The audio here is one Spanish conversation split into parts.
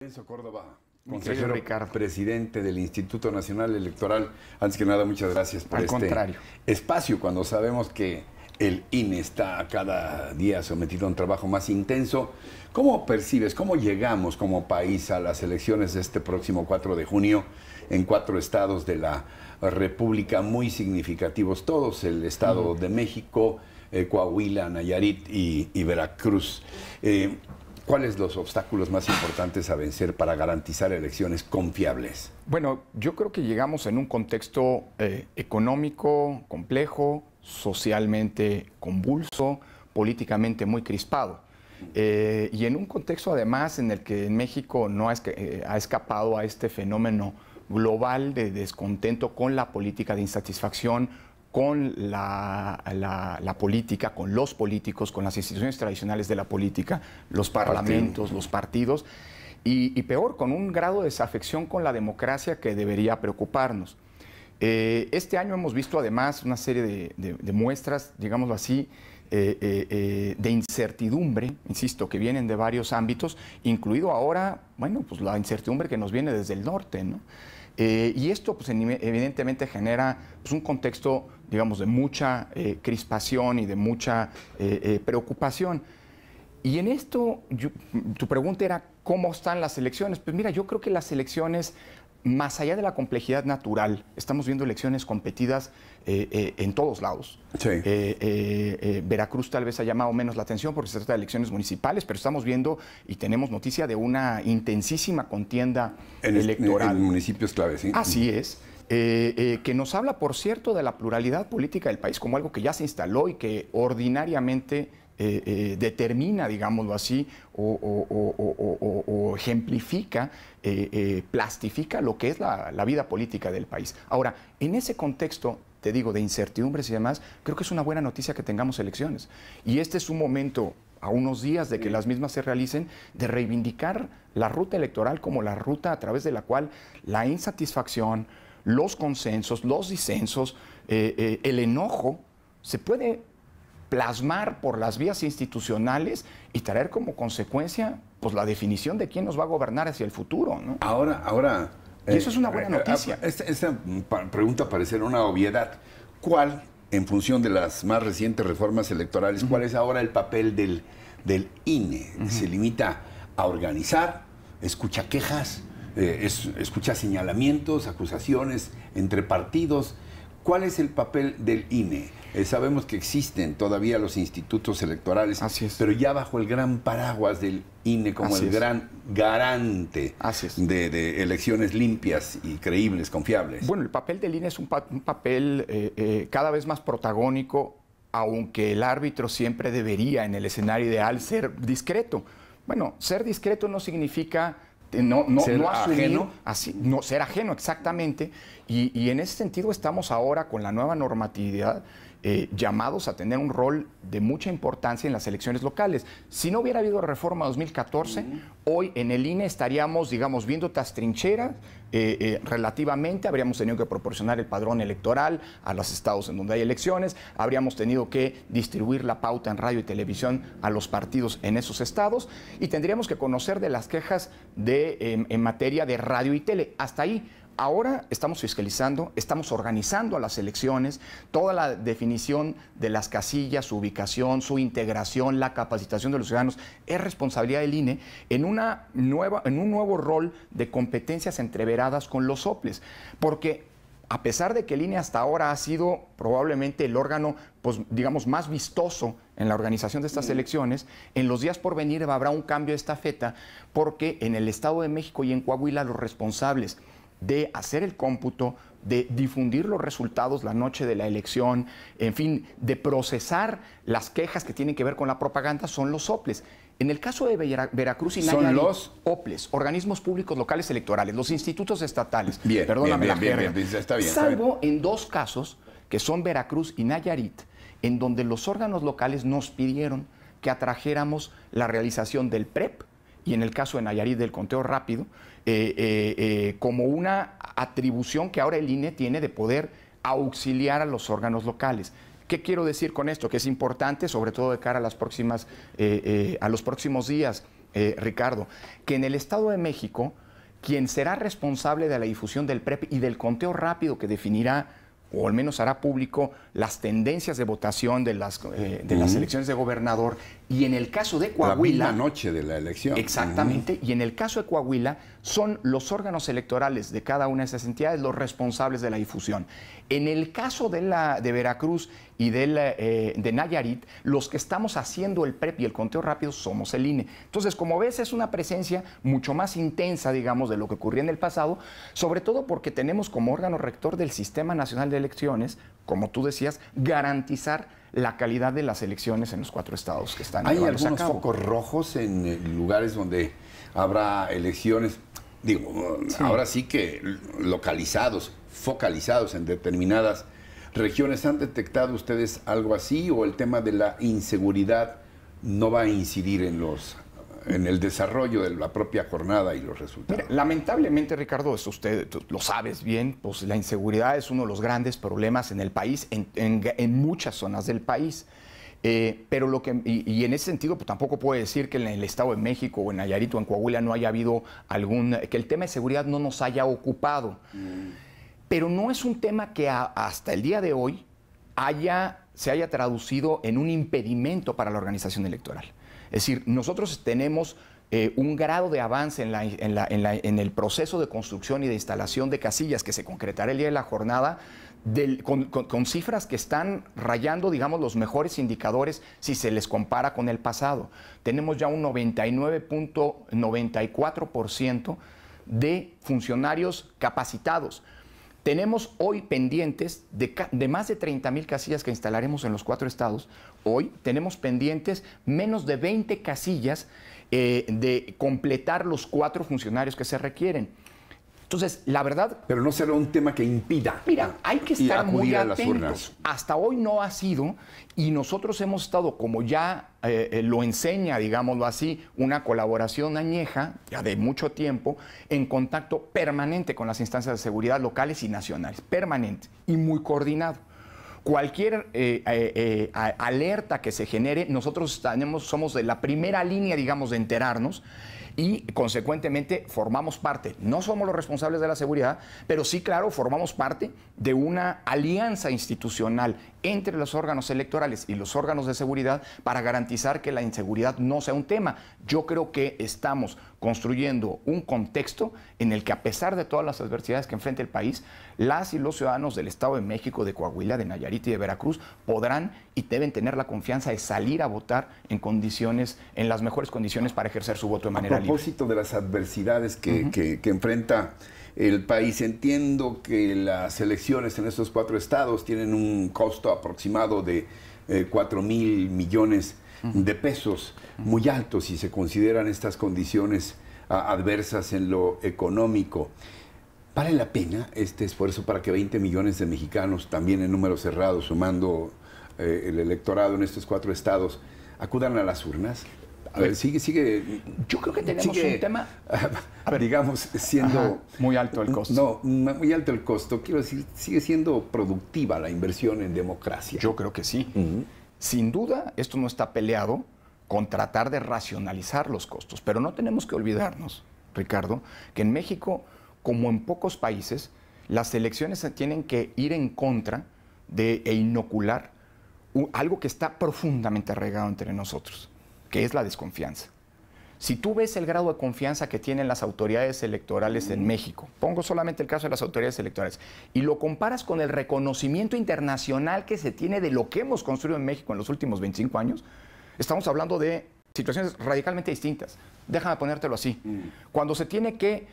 Lorenzo Córdoba, Mi querido consejero Ricardo. presidente del Instituto Nacional Electoral. Antes que nada, muchas gracias por Al contrario. espacio, cuando sabemos que el INE está cada día sometido a un trabajo más intenso. ¿Cómo percibes, cómo llegamos como país a las elecciones de este próximo 4 de junio en 4 estados de la República muy significativos, todos, el Estado de México, Coahuila, Nayarit y Veracruz? ¿Cuáles los obstáculos más importantes a vencer para garantizar elecciones confiables? Bueno, yo creo que llegamos en un contexto económico complejo, socialmente convulso, políticamente muy crispado. Y en un contexto además en el que en México no ha escapado a este fenómeno global de descontento con la política, de insatisfacción con la política, con los políticos, con las instituciones tradicionales de la política, los parlamentos, los partidos, y peor, con un grado de desafección con la democracia que debería preocuparnos. Este año hemos visto además una serie de muestras, digámoslo así, de incertidumbre, insisto, que vienen de varios ámbitos, incluido ahora, bueno, pues la incertidumbre que nos viene desde el norte, ¿no? Y esto pues, evidentemente genera pues, un contexto, digamos, de mucha crispación y de mucha preocupación. Y en esto, tu pregunta era, ¿cómo están las elecciones? Pues mira, yo creo que las elecciones, más allá de la complejidad natural, estamos viendo elecciones competidas en todos lados. Sí. Veracruz tal vez ha llamado menos la atención porque se trata de elecciones municipales, pero estamos viendo y tenemos noticia de una intensísima contienda electoral. En municipios clave, sí. Así es. Que nos habla, por cierto, de la pluralidad política del país como algo que ya se instaló y que ordinariamente determina, digámoslo así, o ejemplifica, plastifica lo que es la vida política del país. Ahora, en ese contexto, te digo, de incertidumbres y demás, creo que es una buena noticia que tengamos elecciones. Y este es un momento, a unos días de que las mismas se realicen, de reivindicar la ruta electoral como la ruta a través de la cual la insatisfacción, los consensos, los disensos, el enojo se puede plasmar por las vías institucionales y traer como consecuencia pues, la definición de quién nos va a gobernar hacia el futuro, ¿no? Ahora... Y eso es una buena noticia. Esta pregunta parece una obviedad. ¿Cuál, en función de las más recientes reformas electorales, cuál es ahora el papel del INE? ¿Se limita a organizar, escucha quejas, escucha señalamientos, acusaciones entre partidos? ¿Cuál es el papel del INE? Sabemos que existen todavía los institutos electorales, pero ya bajo el gran paraguas del INE como el gran garante de elecciones limpias y creíbles, confiables. Bueno, el papel del INE es un papel cada vez más protagónico, aunque el árbitro siempre debería, en el escenario ideal, ser discreto. Bueno, ser discreto no significa... No asumir, ajeno. No ser ajeno, exactamente. Y en ese sentido estamos ahora con la nueva normatividad llamados a tener un rol de mucha importancia en las elecciones locales. Si no hubiera habido reforma 2014, hoy en el INE estaríamos, digamos, viendo otras trincheras relativamente. Habríamos tenido que proporcionar el padrón electoral a los estados en donde hay elecciones. Habríamos tenido que distribuir la pauta en radio y televisión a los partidos en esos estados. Y tendríamos que conocer de las quejas en materia de radio y tele. Hasta ahí. Ahora estamos fiscalizando, estamos organizando a las elecciones, toda la definición de las casillas, su ubicación, su integración, la capacitación de los ciudadanos, es responsabilidad del INE en un nuevo rol de competencias entreveradas con los soples. Porque a pesar de que el INE hasta ahora ha sido probablemente el órgano, pues, digamos, más vistoso en la organización de estas elecciones, en los días por venir habrá un cambio de estafeta, porque en el Estado de México y en Coahuila los responsables de hacer el cómputo, de difundir los resultados la noche de la elección, en fin, de procesar las quejas que tienen que ver con la propaganda, son los soples. En el caso de Veracruz y Nayarit, son los OPLES, organismos públicos locales electorales, los institutos estatales. Bien, perdóname la jerga. Está bien. Salvo en dos casos, que son Veracruz y Nayarit, en donde los órganos locales nos pidieron que atrajéramos la realización del PREP, y en el caso de Nayarit del conteo rápido, como una atribución que ahora el INE tiene de poder auxiliar a los órganos locales. ¿Qué quiero decir con esto? Que es importante, sobre todo de cara a los próximos días. Ricardo, que en el Estado de México, quien será responsable de la difusión del PREP y del conteo rápido que definirá, o al menos hará público, las tendencias de votación de las elecciones de gobernador, y en el caso de Coahuila... La misma noche de la elección. Exactamente, y en el caso de Coahuila son los órganos electorales de cada una de esas entidades los responsables de la difusión. En el caso de Veracruz y de Nayarit, los que estamos haciendo el PREP y el conteo rápido somos el INE. Entonces, como ves, es una presencia mucho más intensa, digamos, de lo que ocurría en el pasado, sobre todo porque tenemos como órgano rector del Sistema Nacional de Elecciones, como tú decías, garantizar la calidad de las elecciones en los 4 estados que están llevándose a cabo. ¿Hay algunos focos rojos en lugares donde habrá elecciones? Digo, sí. Ahora sí que localizados, focalizados en determinadas regiones. ¿Han detectado ustedes algo así o el tema de la inseguridad no va a incidir en el desarrollo de la propia jornada y los resultados? Mira, lamentablemente, Ricardo, eso tú lo sabes bien, pues la inseguridad es uno de los grandes problemas en el país, en muchas zonas del país. Pero en ese sentido, pues tampoco puedo decir que en el Estado de México o en Nayarit o en Coahuila no haya habido que el tema de seguridad no nos haya ocupado. Pero no es un tema que hasta el día de hoy se haya traducido en un impedimento para la organización electoral. Es decir, nosotros tenemos un grado de avance en el proceso de construcción y de instalación de casillas que se concretará el día de la jornada con cifras que están rayando, digamos, los mejores indicadores si se les compara con el pasado. Tenemos ya un 99.94% de funcionarios capacitados. Tenemos hoy pendientes de más de 30,000 casillas que instalaremos en los 4 estados. Hoy tenemos pendientes menos de 20 casillas de completar los 4 funcionarios que se requieren. Entonces, la verdad... Pero no será un tema que impida. Mira, hay que estar muy atentos. Hasta hoy no ha sido, y nosotros hemos estado, como ya lo enseña, digámoslo así, una colaboración añeja, ya de mucho tiempo, en contacto permanente con las instancias de seguridad locales y nacionales. Permanente y muy coordinado. Cualquier alerta que se genere, nosotros somos de la primera línea, digamos, de enterarnos, y consecuentemente formamos parte, no somos los responsables de la seguridad, pero sí, claro, formamos parte de una alianza institucional entre los órganos electorales y los órganos de seguridad para garantizar que la inseguridad no sea un tema. Yo creo que estamos construyendo un contexto en el que, a pesar de todas las adversidades que enfrenta el país, las y los ciudadanos del Estado de México, de Coahuila, de Nayarit y de Veracruz podrán y deben tener la confianza de salir a votar en las mejores condiciones para ejercer su voto de manera libre. A propósito de las adversidades que enfrenta el país, entiendo que las elecciones en estos 4 estados tienen un costo aproximado de 4,000 millones de pesos, muy alto si se consideran estas condiciones adversas en lo económico. ¿Vale la pena este esfuerzo para que 20 millones de mexicanos, también en números cerrados, sumando el electorado en estos 4 estados, acudan a las urnas? A ver, sigue. Yo creo que tenemos un tema, digamos, siendo muy alto el costo. No, muy alto el costo. Quiero decir, sigue siendo productiva la inversión en democracia. Yo creo que sí. Sin duda, esto no está peleado con tratar de racionalizar los costos, pero no tenemos que olvidarnos, Ricardo, que en México, como en pocos países, las elecciones se tienen que ir en contra e inocular algo que está profundamente arraigado entre nosotros, que es la desconfianza. Si tú ves el grado de confianza que tienen las autoridades electorales en México, pongo solamente el caso de las autoridades electorales, y lo comparas con el reconocimiento internacional que se tiene de lo que hemos construido en México en los últimos 25 años, estamos hablando de situaciones radicalmente distintas. Déjame ponértelo así. Cuando se tiene que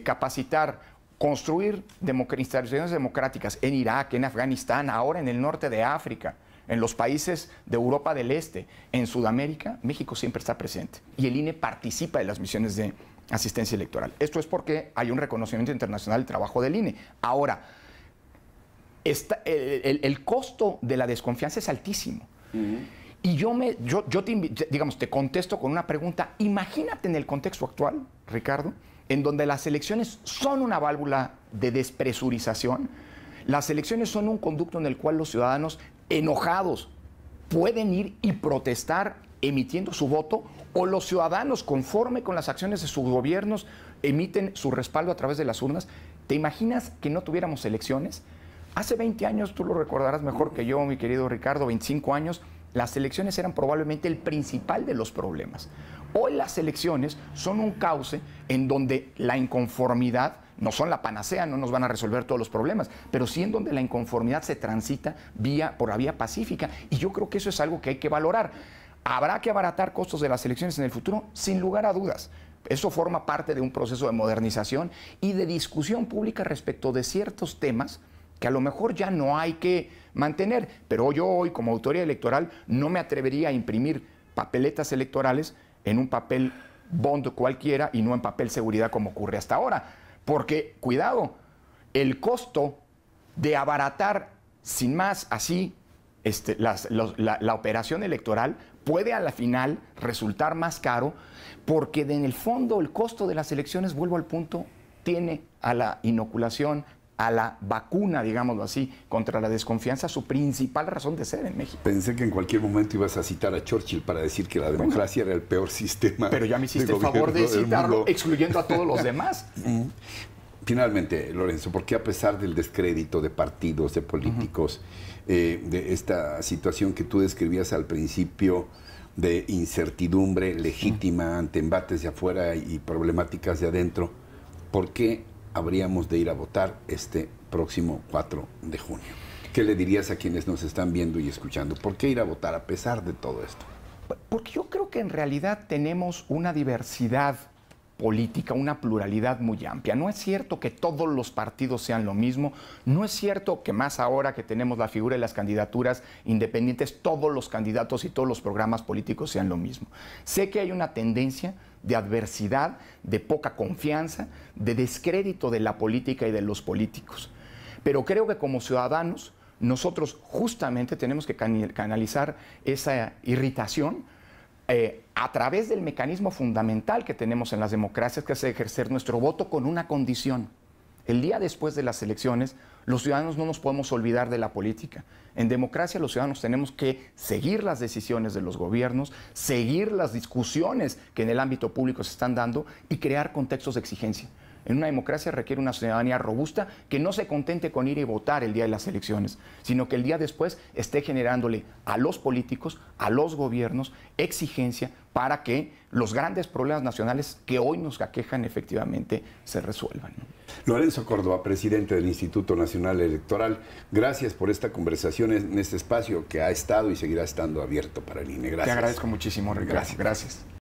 capacitar, construir instituciones democráticas en Irak, en Afganistán, ahora en el norte de África, en los países de Europa del Este, en Sudamérica, México siempre está presente. Y el INE participa de las misiones de asistencia electoral. Esto es porque hay un reconocimiento internacional del trabajo del INE. Ahora, el costo de la desconfianza es altísimo. Y te contesto con una pregunta. Imagínate en el contexto actual, Ricardo, en donde las elecciones son una válvula de despresurización. Las elecciones son un conducto en el cual los ciudadanos enojados pueden ir y protestar emitiendo su voto o los ciudadanos, conforme con las acciones de sus gobiernos, emiten su respaldo a través de las urnas. ¿Te imaginas que no tuviéramos elecciones? Hace 20 años, tú lo recordarás mejor que yo, mi querido Ricardo, 25 años, las elecciones eran probablemente el principal de los problemas. Hoy las elecciones son un cauce en donde la inconformidad no son la panacea, no nos van a resolver todos los problemas, pero sí en donde la inconformidad se transita por la vía pacífica. Y yo creo que eso es algo que hay que valorar. ¿Habrá que abaratar costos de las elecciones en el futuro? Sin lugar a dudas. Eso forma parte de un proceso de modernización y de discusión pública respecto de ciertos temas que a lo mejor ya no hay que mantener. Pero yo hoy, como autoridad electoral, no me atrevería a imprimir papeletas electorales en un papel bond cualquiera y no en papel seguridad como ocurre hasta ahora. Porque, cuidado, el costo de abaratar sin más así la operación electoral puede a la final resultar más caro, porque en el fondo el costo de las elecciones, vuelvo al punto, tiene a la inoculación, a la vacuna, digámoslo así, contra la desconfianza, su principal razón de ser en México. Pensé que en cualquier momento ibas a citar a Churchill para decir que la democracia era el peor sistema. Pero ya me hiciste el favor de citarlo, excluyendo a todos los demás. Finalmente, Lorenzo, ¿por qué a pesar del descrédito de partidos, de políticos, de esta situación que tú describías al principio de incertidumbre legítima ante embates de afuera y problemáticas de adentro, por qué habríamos de ir a votar este próximo 4 de junio? ¿Qué le dirías a quienes nos están viendo y escuchando? ¿Por qué ir a votar a pesar de todo esto? Porque yo creo que en realidad tenemos una diversidad política, una pluralidad muy amplia. No es cierto que todos los partidos sean lo mismo, no es cierto que más ahora que tenemos la figura de las candidaturas independientes, todos los candidatos y todos los programas políticos sean lo mismo. Sé que hay una tendencia de adversidad, de poca confianza, de descrédito de la política y de los políticos. Pero creo que como ciudadanos, nosotros justamente tenemos que canalizar esa irritación a través del mecanismo fundamental que tenemos en las democracias, que es ejercer nuestro voto con una condición. El día después de las elecciones, los ciudadanos no nos podemos olvidar de la política. En democracia, los ciudadanos tenemos que seguir las decisiones de los gobiernos, seguir las discusiones que en el ámbito público se están dando y crear contextos de exigencia. En una democracia requiere una ciudadanía robusta que no se contente con ir y votar el día de las elecciones, sino que el día después esté generándole a los políticos, a los gobiernos, exigencia para que los grandes problemas nacionales que hoy nos aquejan efectivamente se resuelvan. Lorenzo Córdoba, presidente del Instituto Nacional Electoral, gracias por esta conversación en este espacio que ha estado y seguirá estando abierto para el INE. Gracias. Te agradezco muchísimo, Ricardo. Gracias.